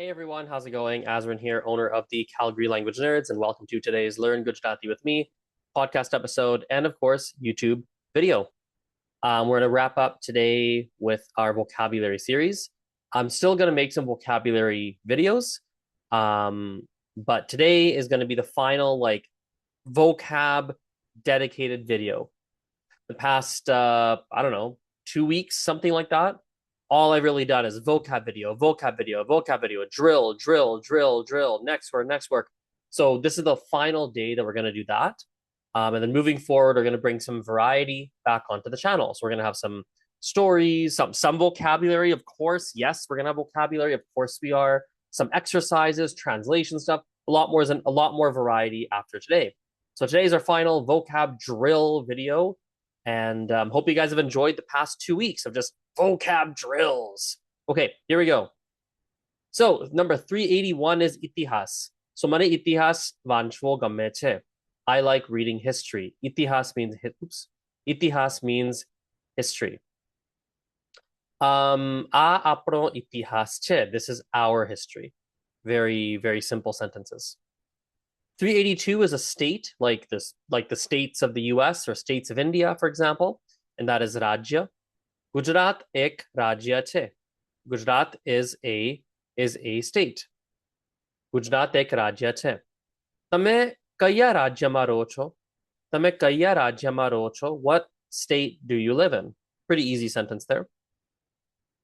Hey everyone, how's it going? Azrin here, owner of the Calgary Language Nerds, and welcome to today's Learn Gujarati with me podcast episode and, of course, YouTube video. We're going to wrap up today with our vocabulary series. I'm still going to make some vocabulary videos, but today is going to be the final vocab dedicated video. The past, I don't know, 2 weeks, something like that. All I've really done is vocab video, drill, next work. So this is the final day that we're going to do that. And then moving forward, we're going to bring some variety back onto the channel. So we're going to have some stories, some vocabulary, of course. Yes, we're going to have vocabulary. Of course we are. Some exercises, translation stuff, a lot more variety after today. So today's our final vocab drill video. And hope you guys have enjoyed the past 2 weeks of just vocab drills. Okay, here we go. So number 381 is itihas. So mane itihas vanchvo gamme che. I like reading history. Itihas means history. A apno itihas che. This is our history. Very, very simple sentences. 382 is a state, like the states of the US or states of India, for example, and that is Rajya. Gujarat ek Rajya che. Gujarat is a state. Gujarat ek Rajya che. Tame kaya rajyama ro cho? Tame kaya rajyama ro cho? What state do you live in? Pretty easy sentence there.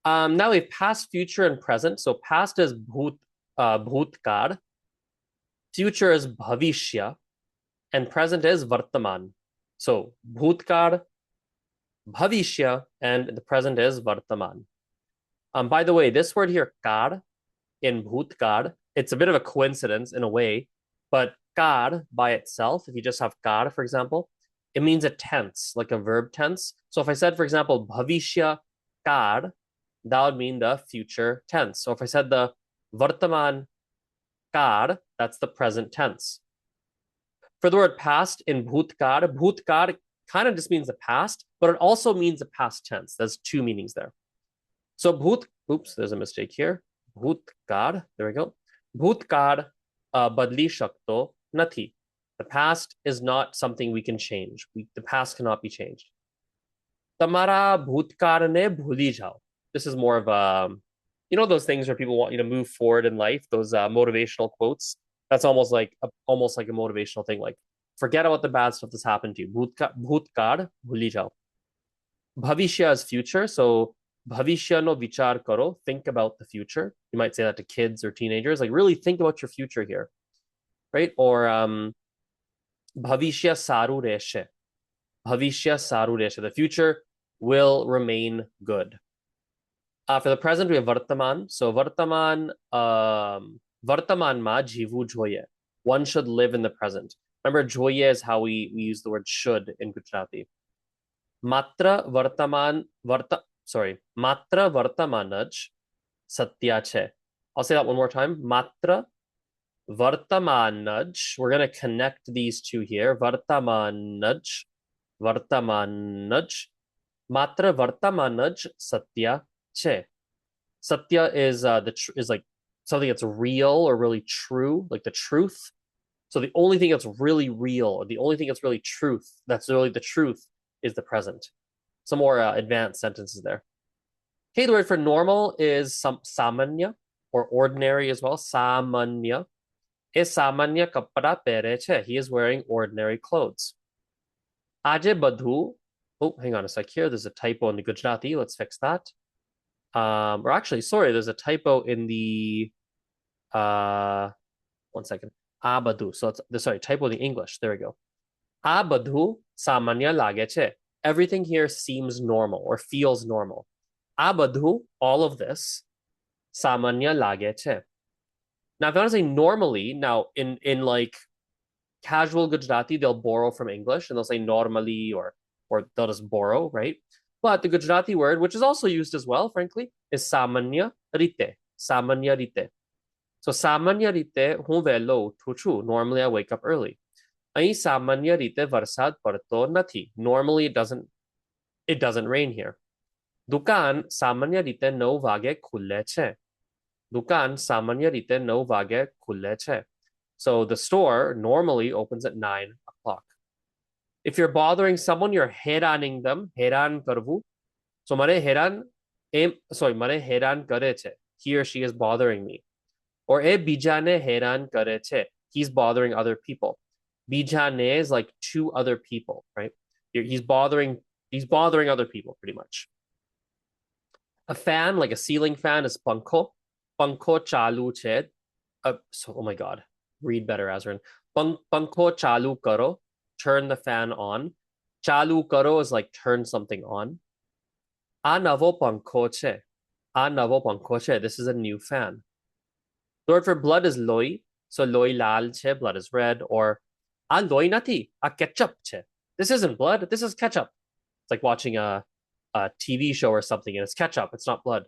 Now we have past, future, and present. So past is bhutkar. Future is bhavishya, and present is vartaman. So bhutkar, bhavishya, and the present is vartaman. By the way, this word here, kar, in bhutkar, it's a bit of a coincidence in a way, but kar by itself, if you just have kar, for example, it means a tense, like a verb tense. So if I said, for example, bhavishya kar, that would mean the future tense. So if I said the vartaman kar, that's the present tense. For the word past in bhutkar kind of just means the past, but it also means the past tense. There's two meanings there. So there's a mistake here. Bhutkar, there we go. Bhutkar badli shakto nathi. The past is not something we can change. The past cannot be changed. Tamara bhutkar ne bhuli jao. This is more of a, those things where people want you to move forward in life, those motivational quotes. That's almost like a motivational thing. Like, forget about the bad stuff that's happened to you. Bhutkar bhuli jao. Bhavishya is future. So bhavishya no vichar karo. Think about the future. You might say that to kids or teenagers. Like, really think about your future here, right? Or bhavishya saru reshe. Bhavishya saru reshe. The future will remain good. For the present, we have vartaman. So vartaman ma jivu joye. One should live in the present. Remember, joye is how we use the word should in Gujarati. Matra vartamanaj satya che. I'll say that one more time. Matra vartamanaj. We're going to connect these two here. Vartamanaj. Matra vartamanaj satya che. Satya is like something that's real or really true, like the truth. So the only thing that's really real, or the only thing that's really the truth, is the present. Some more advanced sentences there. Okay, the word for normal is samanya, or ordinary as well. Samanya. E samanya kapda pehre che. He is wearing ordinary clothes. Aje badhu. Oh, hang on a sec here. There's a typo in the Gujarati. Let's fix that. Or actually, sorry, there's a typo in the, 1 second. Abadu. So it's, typo in the English. There we go. Abadu samanya lage che. Everything here seems normal or feels normal. Abadu, all of this, samanya lage che. Now, if I want to say normally, now in like casual Gujarati, they'll borrow from English and they'll say normally or they'll just borrow, right? But the Gujarati word, which is also used as well, frankly, is samanya rite. Samanya rite. So samanya rite, hun velo uthun. Normally I wake up early. Ahi samanya rite varsad parto nathi. Normally it doesn't rain here. Dukan samanya rite 9 vage khulle che. દુકાન સામાન્ય રીતે 9 વાગે ખુલે છે. So the store normally opens at 9 o'clock. If you're bothering someone, you're હેરાનિંગ them. હેરાન કરવું. So મને હેરાન કરે છે. He or she is bothering me. Or એ બીજાને હેરાન કરે છે. He's bothering other people. Bijane is like two other people, right? He's bothering other people pretty much. A fan, like a ceiling fan, is panko. Panko chalu che. Oh my god. Read better, Azrin. Panko chalu karo. Turn the fan on. Chalu karo is like turn something on. A navo panko che. A navo panko che. This is a new fan. The word for blood is loi. So loi lal che, blood is red. Or a loi nati, a ketchup che. This isn't blood, this is ketchup. It's like watching a TV show or something and it's ketchup, it's not blood.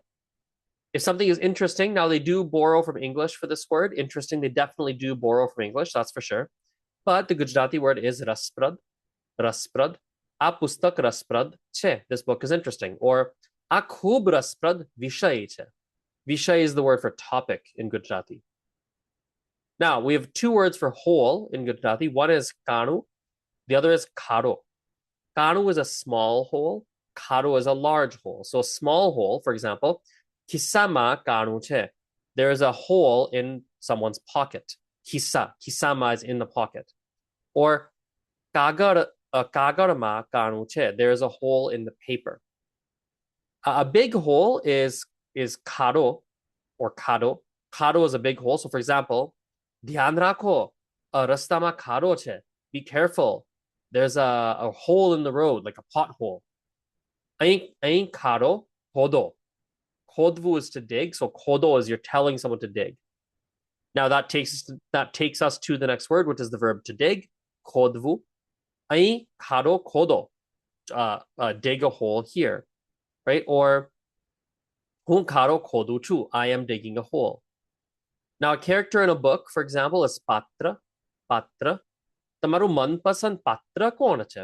If something is interesting, now they do borrow from English for this word. Interesting, they definitely do borrow from English, that's for sure. But the Gujarati word is rasprad. Rasprad. A pustak rasprad che. This book is interesting. Or a khub rasprad vishay che. Vishay is the word for topic in Gujarati. Now, we have two words for whole in Gujarati. One is kanu, the other is karo. Kanu is a small hole, karo is a large hole. So a small hole, for example, kisama kanu che. There is a hole in someone's pocket. Kisama is in the pocket. Or kagarama kanu che. There is a hole in the paper. A big hole is karo or kado. Kado is a big hole. So for example, dhyan rakho, rastama khado che. Be careful. There's a hole in the road, like a pothole. Ain khado, kodo. Kodvu is to dig, so kodo is you're telling someone to dig. Now that takes us to the next word, which is the verb to dig, kodvu. Ain khado kodo, dig a hole here, right? Or hun khado kodu chu, I am digging a hole. Now, a character in a book, for example, is patra. Patra. તમારું મનપસંદ પાત્ર કોણ છે?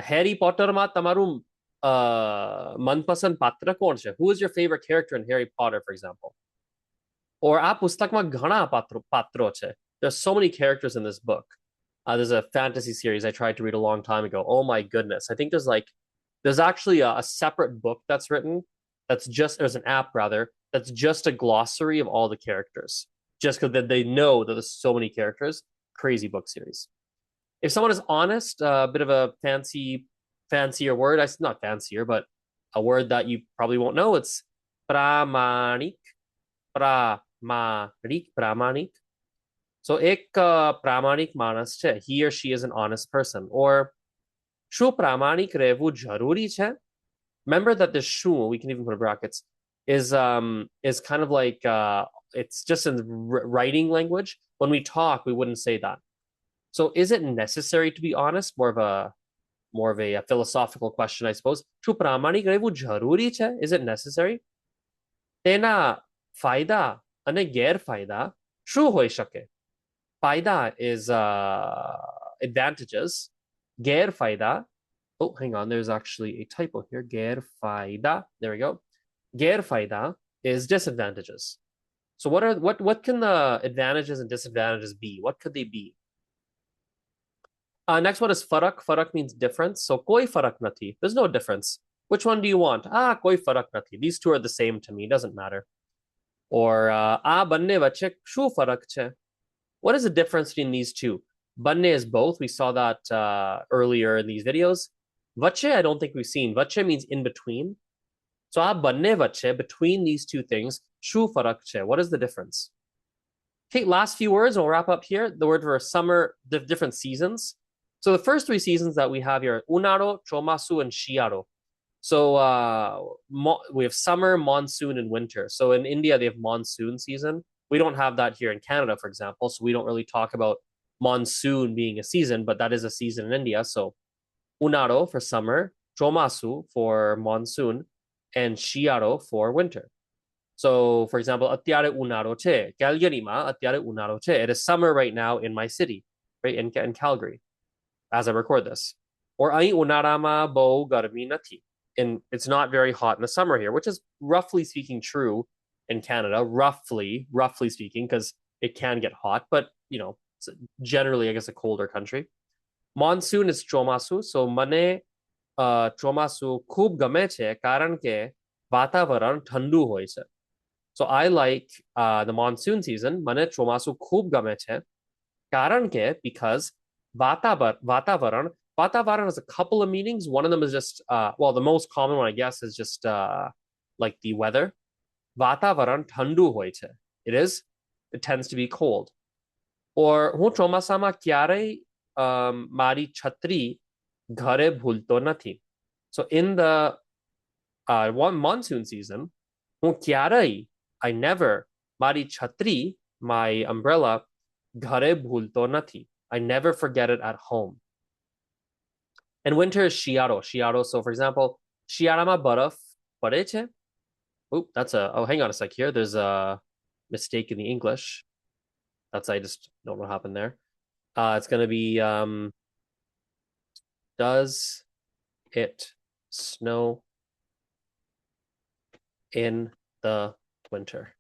હેરી પોટરમાં તમારું મનપસંદ પાત્ર કોણ છે? Who is your favorite character in Harry Potter, for example? Or આ પુસ્તકમાં ઘણા પાત્રો છે. There's so many characters in this book. There's a fantasy series I tried to read a long time ago. Oh my goodness. I think there's actually a separate book that's written there's an app rather, that's just a glossary of all the characters. Just because they know that there's so many characters. Crazy book series. If someone is honest, a bit of a fancier word, not fancier, but a word that you probably won't know, it's pramanik. Pramanik. So ek pramanik manas che. He or she is an honest person. Or shu pramanik revu jaruri che. Remember that the shu, we can even put brackets, is kind of like it's just in writing language. When we talk, we wouldn't say that. So is it necessary to be honest? More of a philosophical question, I suppose. Shu pramanik revu jaruri che? Is it necessary? Tena faida ane gairfaida shu hoi shake? Faida is advantages. Gairfaida. Oh, hang on. There's actually a typo here. Gairfaida. There we go. Gairfaida is disadvantages. So what can the advantages and disadvantages be? What could they be? Next one is farak. Farak means difference. So koi farak nati. There's no difference. Which one do you want? Koi farak nati. These two are the same to me. Doesn't matter. Or banne vache shu farak che. What is the difference between these two? Banne is both. We saw that earlier in these videos. Vache, I don't think we've seen. Vache means in between. So banne vache, between these two things, shu farak che. What is the difference? Okay, last few words, and we'll wrap up here. The word for summer, the different seasons. So the first three seasons that we have here, unaro, chomasu, and shiaro. So we have summer, monsoon, and winter. So in India, they have monsoon season. We don't have that here in Canada, for example. So we don't really talk about monsoon being a season, but that is a season in India. So unaro for summer, chomasu for monsoon, and shiaro for winter. So, for example, atyare unaro che, Calgary-ma atyare unaro che. It is summer right now in my city, right, in Calgary, as I record this. Or ai unarama bo garmi nati. And it's not very hot in the summer here, which is roughly speaking true in Canada, roughly speaking, because it can get hot, but it's generally, I guess, a colder country. Monsoon is ચોમાસું, so મને ચોમાસું ખૂબ ગમે છે કારણ કે વાતાવરણ ઠંડુ હોય છે. So I like the monsoon season. મને ચોમાસું ખૂબ ગમે છે કારણ કે because Vatavaran has a couple of meanings. One of them is just well, the most common one, I guess, is just like the weather. Vatavaran ઠંડુ હોય છે. It tends to be cold. Or હું ચોમાસામાં ક્યારેય મારી છત્રી ઘરે ભૂલતો નથી. So in the one monsoon season, હું ક્યારેય, I never, મારી છત્રી, my umbrella, ઘરે ભૂલતો નથી. I never forget it at home. And winter is શિયાળો. શિયાળો. So for example, શિયાળામાં બરફ પડે છે. Oh, hang on a sec here. There's a mistake in the English. I just don't know what happened there. It's going to be, does it snow in the winter?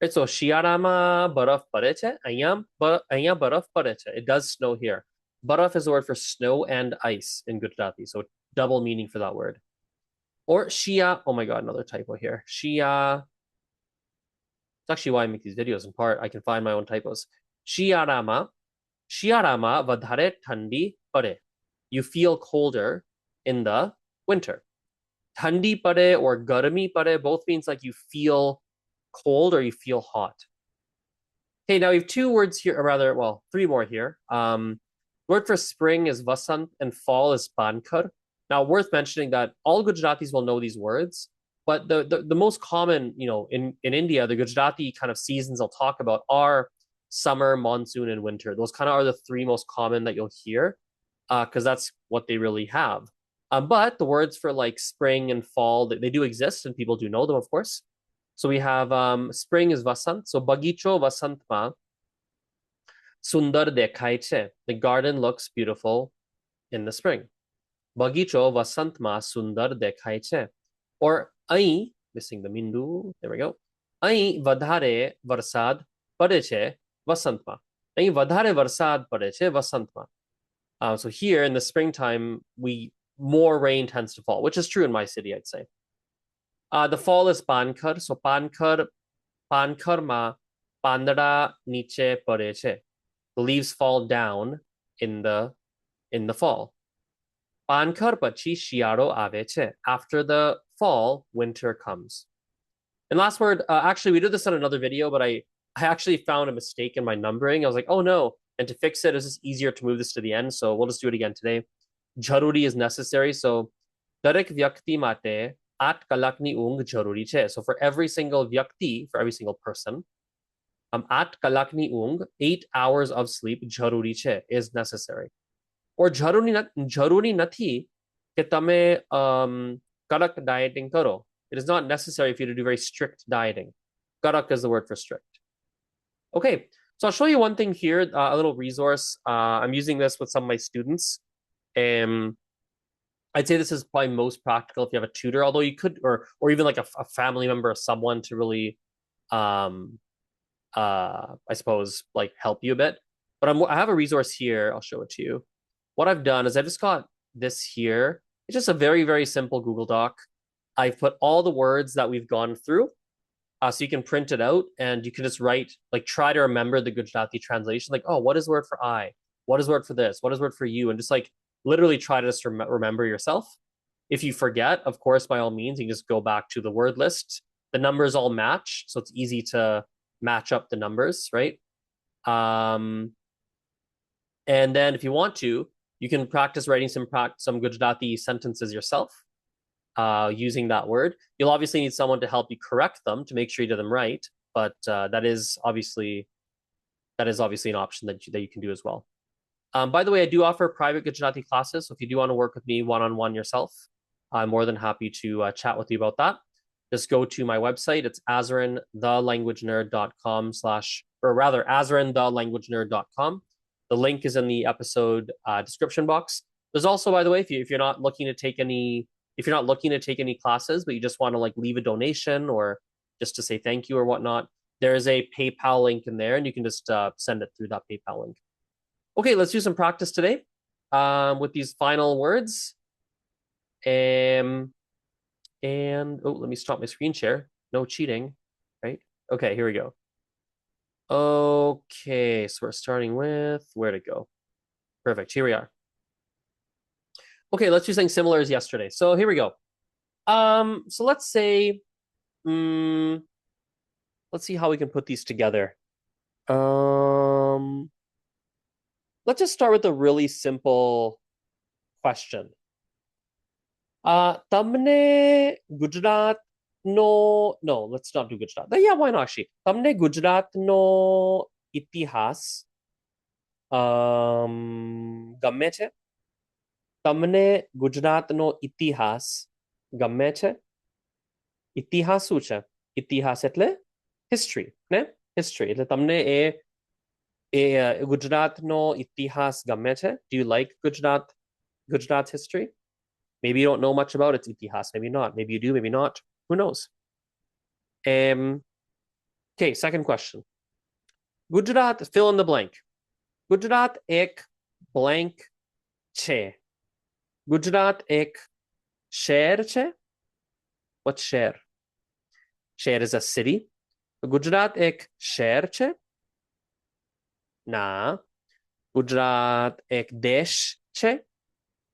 Right, so શિયાળામાં બરફ પડે છે. અહીંયા બરફ પડે છે. It does snow here. Baraf is the word for snow and ice in Gujarati, so double meaning for that word. Or Shia, oh my god, another typo here. Shia, it's actually why I make these videos in part. I can find my own typos. Shiarama vadhare thandi pade. You feel colder in the winter. Thandi pade or garmi pade both means like you feel cold or you feel hot. Okay, now we have two words here, or rather, well, three more here. Word for spring is vasant and fall is pankar. Now, worth mentioning that all Gujaratis will know these words, but the most common, in India, the Gujarati kind of seasons I'll talk about are summer, monsoon, and winter. Those kind of are the three most common that you'll hear, because that's what they really have. But the words for like spring and fall, they do exist, and people do know them, of course. So we have spring is vasant. So bagicho vasantma sundar dekhai che. The garden looks beautiful in the spring. Bagicho vasantma sundar dekhai che. Or ahi, missing the mindu, there we go. Ahi vadhare varsad pade che vasantma. Ahi vadhare varsad pade che vasantma. So here in the springtime, more rain tends to fall, which is true in my city, I'd say. The fall is pankar. So pankar ma pandada niche pade che. The leaves fall down in the fall. Pankar pachi shiaro ave che. After the fall, winter comes. And last word, actually, we did this in another video, but I actually found a mistake in my numbering. I was like, oh no. And to fix it, it's just easier to move this to the end. So we'll just do it again today. Jaruri is necessary. So darek vyakti mate 8 kalakni ung jaruri che. So for every single vyakti, for every single person, 8 kalakni ung, 8 hours of sleep, jaruri che, is necessary. Or jaruri nathi ke tame karak dieting karo. It is not necessary for you to do very strict dieting. Karak is the word for strict. Okay, so I'll show you one thing here, a little resource. I'm using this with some of my students. I'd say this is probably most practical if you have a tutor, although you could, or even like a family member or someone to really I suppose like help you a bit. But I have a resource here. I'll show it to you. What I've done is I just got this here. It's just a very, very simple Google Doc. I've put all the words that we've gone through. So you can print it out and you can just write, like try to remember the Gujarati translation. Like, oh, what is the word for I? What is the word for this? What is the word for you? And just like literally try to just remember yourself. If you forget, of course, by all means, you can just go back to the word list. The numbers all match. So it's easy to match up the numbers, right? And then if you want to, you can practice writing some Gujarati sentences yourself using that word. You'll obviously need someone to help you correct them to make sure you do them right, but that is obviously an option that you can do as well. By the way, I do offer private Gujarati classes, so if you do want to work with me one-on-one yourself, I'm more than happy to chat with you about that. Just go to my website. It's azrinthelanguagenerd.com azrinthelanguagenerd.com. The link is in the episode description box. There's also, by the way, if you're not looking to take any If you're not looking to take any classes, but you just want to like leave a donation or just to say thank you or whatnot, there is a PayPal link in there, and you can just send it through that PayPal link. Okay, let's do some practice today with these final words. And oh, let me stop my screen share. No cheating, right? Okay, here we go. Okay, so we're starting with where to go. Perfect. Here we are. Okay, let's do something similar as yesterday. So here we go. So let's say, let's see how we can put these together. Let's just start with a really simple question. તમને ગુજરાતનો no, let's not do Gujarat. Yeah, why not actually? તમને ગુજરાતનો ઇતિહાસ ગમે છે? તમને ગુજરાતનો ઇતિહાસ ગમે છે? ઇતિહાસ શું છે? ઇતિહાસ એટલે history, ને? History. એટલે તમને ગુજરાતનો ઇતિહાસ ગમે છે? Do you like Gujarat's history? Maybe you don't know much about its itihas. Maybe not. Maybe you do. Maybe not. Who knows? Okay, second question. Gujarat, fill in the blank. Gujarat ek blank che. Gujarat ek શહેર છે? What's શહેર? શહેર is a city. Gujarat ek શહેર છે? ના. Gujarat ek દેશ છે?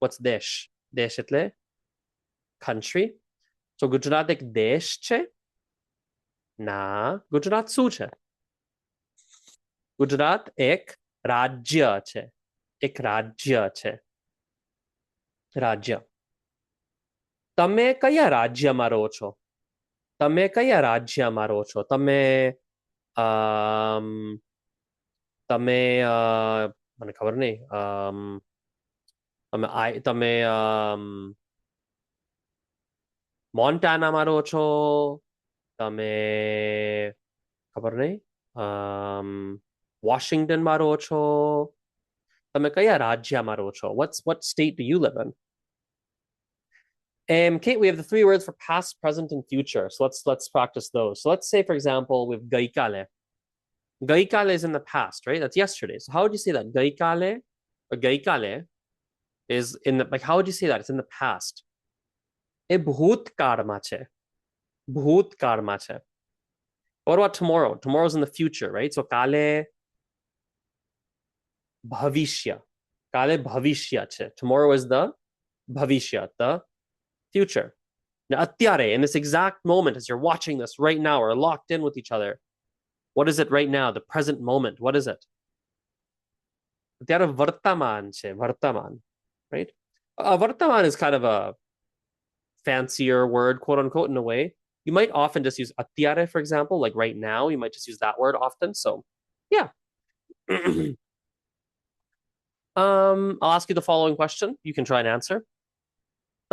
What's દેશ? દેશ એટલે country. So Gujarat એક દેશ છે? ના. Gujarat શું છે? Gujarat એક રાજ્ય છે. એક રાજ્ય છે. રાજ્ય. તમે કયા રાજ્યમાં રહો છો? તમે કયા રાજ્યમાં રહો છો? તમે તમે મને ખબર નહીં. તમે મોન્ટાનામાં રહો છો? તમે ખબર નહીં. વોશિંગ્ટનમાં રહો છો? તમે કયા રાજ્યમાં રહો છો? What state do you live in? Kate, we have the three words for past, present, and future. So let's practice those. So let's say, for example, with gaikale. Gaikale is in the past, right? That's yesterday. So how would you say that? Gaikale or gaikale is in the, like, how would you say that? It's in the past. E bhutkaળમાં છે. Bhutkaળમાં છે. What about tomorrow? Tomorrow's in the future, right? So kale bhavishya. Kale bhavishya છે. Tomorrow is the bhavishya, the future. Now, atyare, in this exact moment, as you're watching this right now, or locked in with each other, what is it right now? The present moment. What is it? Atyare vartaman છે. Vartaman, right? Vartaman is kind of a fancier word, quote unquote, in a way. You might often just use atyare, for example, like right now. You might just use that word often. So, yeah. I'll ask you the following question. You can try and answer.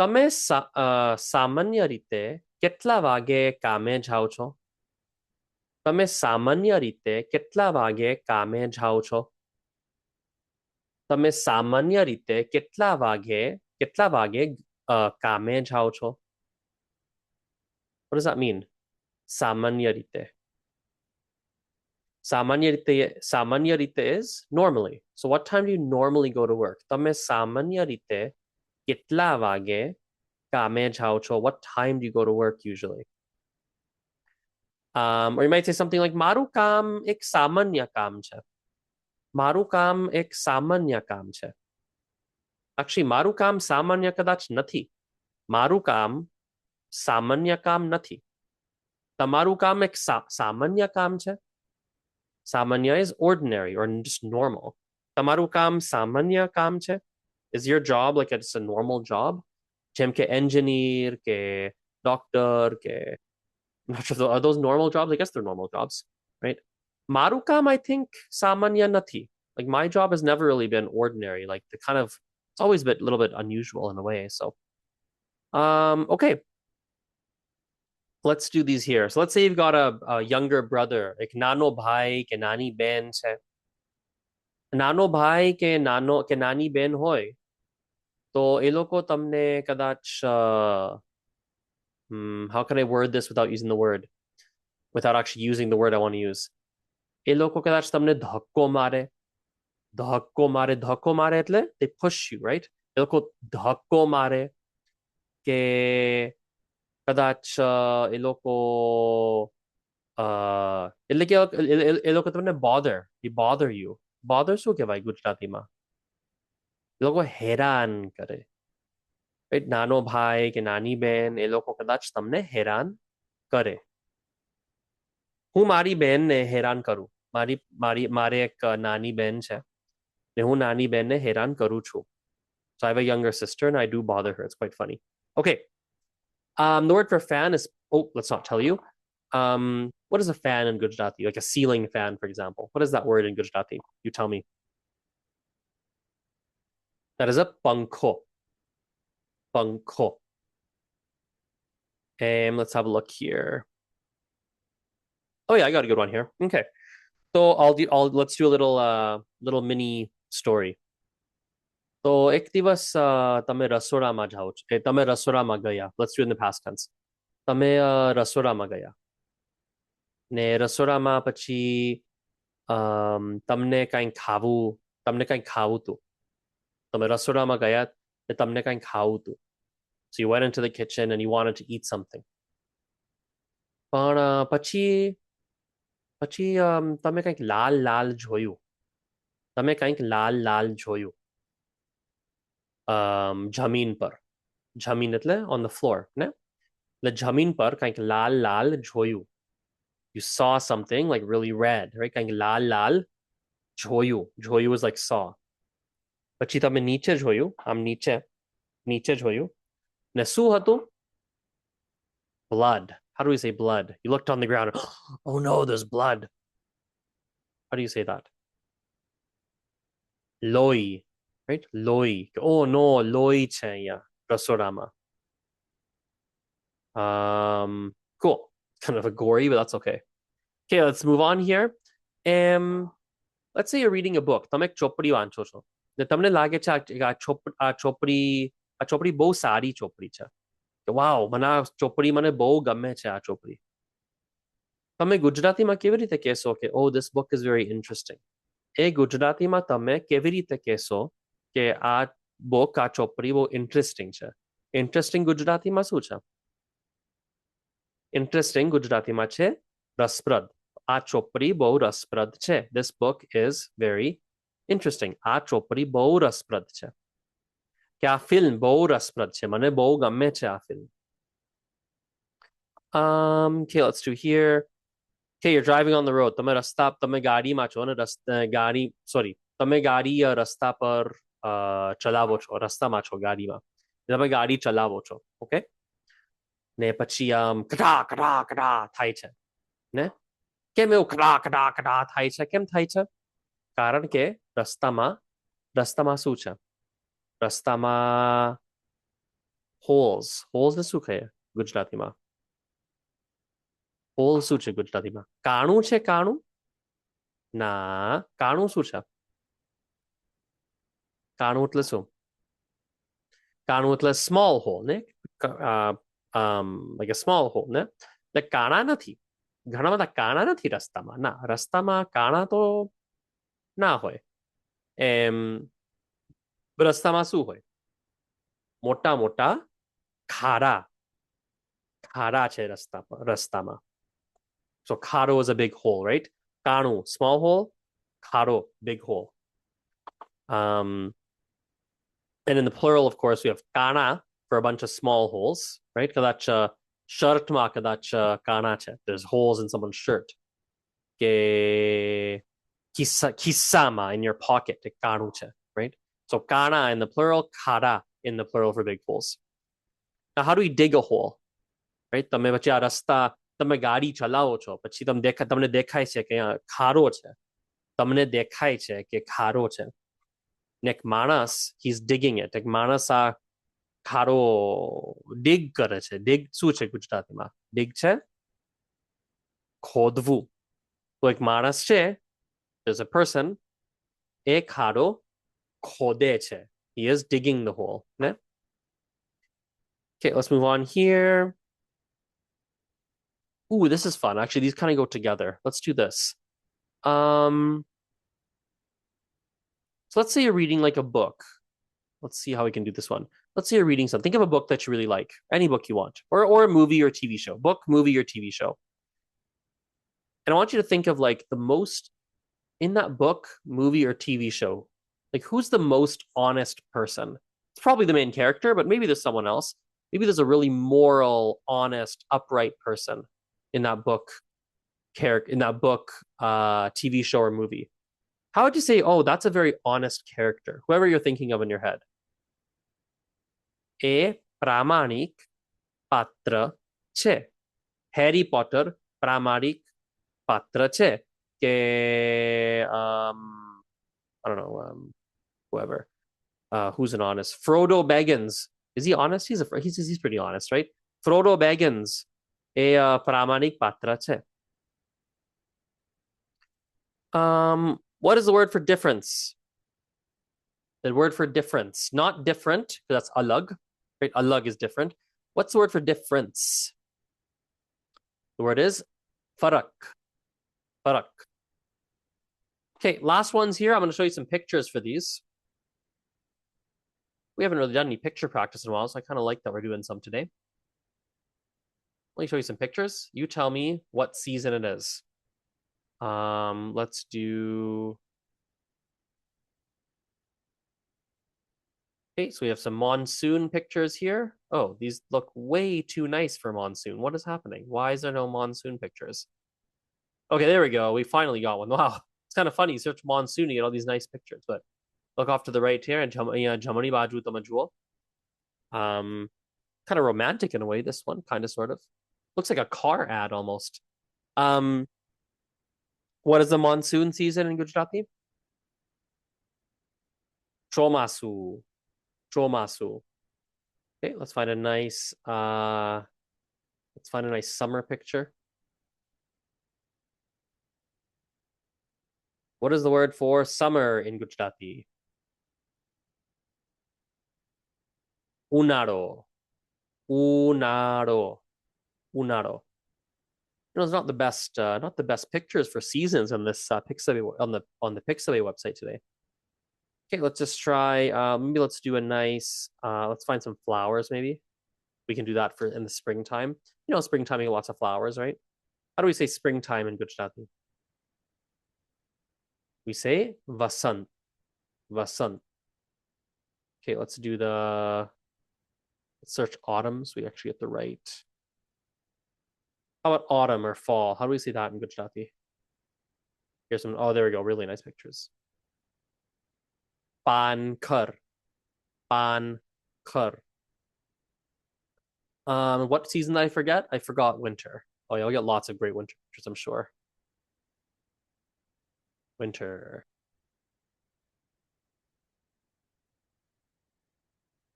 તમે સામાન્ય રીતે કેટલા વાગે કામે જાઓ છો? તમે સામાન્ય રીતે કેટલા વાગે કામે જાઓ છો? તમે સામાન્ય રીતે કેટલા વાગે કામે જાઓ છો? What does that mean? સામાન્ય રીતે. સામાન્ય રીતે is normally. So what time do you normally go to work? તમે સામાન્ય રીતે કેટલા વાગે કામે જાઓ છો? What time do you go to work usually? Or you might say something like મારું કામ એક સામાન્ય કામ છે. મારું કામ એક સામાન્ય કામ છે. Actually, મારું કામ સામાન્ય કદાચ નથી. મારું કામ સામાન્ય કામ નથી. તમારું કામ એક સામાન્ય કામ છે. સામાન્ય is ordinary or just normal. તમારું કામ સામાન્ય કામ છે. Is your job like it's a normal job? જેમ કે engineer, કે doctor, કે I'm not sure, are those normal jobs? I guess they're normal jobs, right? મારું કામ, I think, સામાન્ય નથી. Like my job has never really been ordinary. Like the kind of, it's always a little bit unusual in a way. So, okay. Let's do these here. So let's say you've got a younger brother, like nano bhai ke nani ben છે. નાનો ભાઈ કે નાની બેન હોય તો એ લોકો તમને કદાચ how can I word this without using the word, without actually using the word I want to use? એ લોકો કદાચ તમને ધક્કો મારે એટલે they push you, right? એ લોકો ધક્કો મારે કે કદાચ એ લોકો એટલે કે એ લોકો તમને bother you. Bother શું કહેવાય ગુજરાતીમાં? એ લોકો હેરાન કરે, right? નાનો ભાઈ કે નાની બેન એ લોકો કદાચ તમને હેરાન કરે. હું મારી બેનને હેરાન કરું. મારે એક નાની બેન છે ને હું નાની બેનને હેરાન કરું છું. So I have a younger sister and I do bother her. It's quite funny. Okay. The word for fan is, oh, let's not tell you. What is a fan in Gujarati? Like a ceiling fan, for example. What is that word in Gujarati? You tell me. That is a pankho. Pankho. And let's have a look here. Oh yeah, I got a good one here. Okay. So let's do a little mini story. તો એક દિવસ તમે રસોડામાં જાઓ છો કે તમે રસોડામાં ગયા. Let's do it in the past tense. તમે રસોડામાં ગયા ને રસોડામાં પછી તમને કંઈ ખાવું હતું. તમે રસોડામાં ગયા ને તમને કંઈ ખાવું હતું. So you went into the kitchen and you wanted to eat something. પણ પછી તમે કંઈક લાલ જોયું. જમીન પર. જમીન એટલે on the floor, ને? એટલે જમીન પર કંઈક લાલ જોયું. You saw something like really red, right? કંઈક લાલ જોયું. જોયું is like saw. પછી તમે નીચે જોયું, આમ નીચે જોયું ને શું હતું? Blood. How do we say blood? You looked on the ground. Oh no, there's blood. How do you say that? Loi, right? Loi. Oh no, loi છે અહીંયા રસોડામાં. Cool. Kind of a gory, but that's okay. Okay, let's move on here. Let's say you're reading a book. તમે એક ચોપડી વાંચો છો ને તમને લાગે છે આ ચોપડી બહુ સારી ચોપડી છે. વાવ, મને આ ચોપડી મને બહુ ગમે છે આ ચોપડી. તમે ગુજરાતીમાં કેવી રીતે કહેશો કે oh, this book is very interesting? એ ગુજરાતીમાં તમે કેવી રીતે કહેશો કે આ ચોપડી બહુ ઇન્ટરેસ્ટિંગ છે? ઇન્ટરેસ્ટિંગ ગુજરાતીમાં શું છે? ઇન્ટરેસ્ટિંગ ગુજરાતીમાં છે રસપ્રદ. આ ચોપડી બહુ રસપ્રદ છે. This book is very interesting. આ ચોપડી બહુ રસપ્રદ છે. કે આ ફિલ્મ બહુ રસપ્રદ છે. મને બહુ ગમે છે આ film. Okay, let's do here. Okay, you're driving on the road. તમે ગાડીમાં છો ને તમે ગાડી રસ્તા પર ચલાવો છો. રસ્તામાં છો ગાડીમાં. તમે ગાડી ચલાવો છો. ઓકે? ને પછી કડા થાય છે. ને કેમ એવું કડા થાય છે? કેમ થાય છે? કારણ કે રસ્તામાં શું છે? રસ્તામાં holes ને શું કહે ગુજરાતીમાં? હોલ શું છે ગુજરાતીમાં? કાણું છે? કાણું ના, કાણું શું છે? કાણું એટલે શું? કાણું એટલે small hole, ને? Like a small hole, ને? એટલે કાણા નથી. ઘણા બધા કાણા નથી રસ્તામાં. ના, રસ્તામાં કાણા તો ના હોય. રસ્તામાં શું હોય? મોટા ખાડા છે રસ્તામાં. So khado is a big hole, right? Kanu, small hole. Khado, big hole. And in the plural, of course, we have kana for a bunch of small holes, right? Kadach shirt ma kadach kana che. There's holes in someone's shirt. Ke kisama in your pocket, kanu che, right? So kana in the plural, khada in the plural for big holes. Now, how do we dig a hole? Right? તમે વચ્ચે આ રસ્તા તમે ગાડી ચલાવો છો પછી તમને દેખાય છે કે ખારો છે. તમને દેખાય છે કે ખારો છે. ને એક માણસ, he's digging it. એક માણસ આ ખારો dig કરે છે. dig શું છે ગુજરાતીમાં? dig છે ખોદવું. તો એક માણસ છે, there's a person, એ ખારો ખોદે છે. He is digging the hole. 네? Okay, let's move on here. Ooh, this is fun. Actually, these kind of go together. Let's do this. Um, so let's say you're reading like a book. Let's see how we can do this one. Let's say you're reading something. Think of a book that you really like, any book you want, or a movie or TV show. Book, movie, or TV show. And I want you to think of like the most in that book, movie, or TV show. Like who's the most honest person? It's probably the main character, but maybe there's someone else. Maybe there's a really moral, honest, upright person in that book, TV show or movie. How would you say, oh, that's a very honest character? Whoever you're thinking of in your head. ए प्रामाणिक पात्र છે. Harry Potter प्रामाणिक पात्र છે કે I don't know whoever who's an honest Frodo Baggins. Is he honest? He's pretty honest, right? Frodo Baggins એ प्रामाणिक पात्र છે. What is the word for difference? The word for difference, not different, because that's alag, right? Alag is different. What's the word for difference? The word is farak. Farak. Okay, last ones here. I'm going to show you some pictures for these. We haven't really done any picture practice in a while, so I kind of like that we're doing some today. Let me show you some pictures. You tell me what season it is. Let's do... Okay, so we have some monsoon pictures here. Oh, these look way too nice for monsoon. What is happening? Why is there no monsoon pictures? Okay, there we go. We finally got one. Wow. It's kind of funny. You search monsoon, you get all these nice pictures. But look off to the right here. And Jamani Baju Tamajul. Kind of romantic in a way, this one. Kind of, sort of. Looks like a car ad almost. What is the monsoon season in Gujarati? Chomasu. Chomasu. Okay, let's find a nice summer picture. What is the word for summer in Gujarati? Unaro. Unaro. Unaro. You know, it's not the best pictures for seasons on this Pixabay on the Pixabay website today. Okay, let's just try. Maybe let's do a nice. Let's find some flowers. Maybe we can do that for in the springtime. You know, springtime you get lots of flowers, right? How do we say springtime in Gujarati? We say vasant. Vasant. Okay, let's do the. Let's search autumn so we actually get the right. How about autumn or fall? How do we say that in Gujarati? Here's some. Oh, there we go. Really nice pictures. Pankar. Pankar. What season did I forget? I forgot winter. Oh, yeah, I'll get lots of great winter pictures, I'm sure. Winter.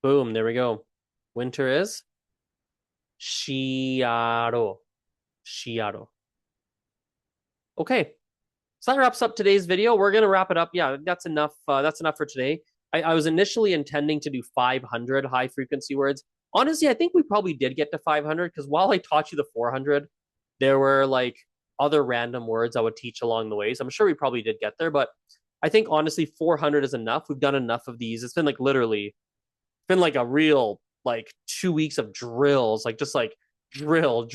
Boom, there we go. Winter is Shiaro. Shiaro. Okay. So that wraps up today's video. We're gonna wrap it up. Yeah, that's enough. That's enough for today. I was initially intending to do 500 high frequency words. Honestly, I think we probably did get to 500 because while I taught you the 400, there were like other random words I would teach along the way. So I'm sure we probably did get there, but I think honestly 400 is enough. We've done enough of these. It's been like literally been like a real like 2 weeks of drills, like just like drill.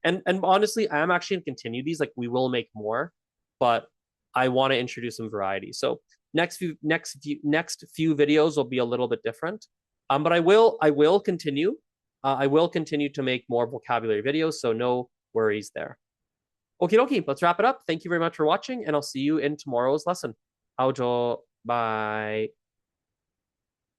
And honestly, I'm actually gonna continue these. Like we will make more, but I want to introduce some variety. So next few videos will be a little bit different. But I will continue. I will continue to make more vocabulary videos, so no worries there. Okie dokie, let's wrap it up. Thank you very much for watching, and I'll see you in tomorrow's lesson. Aujo, bye.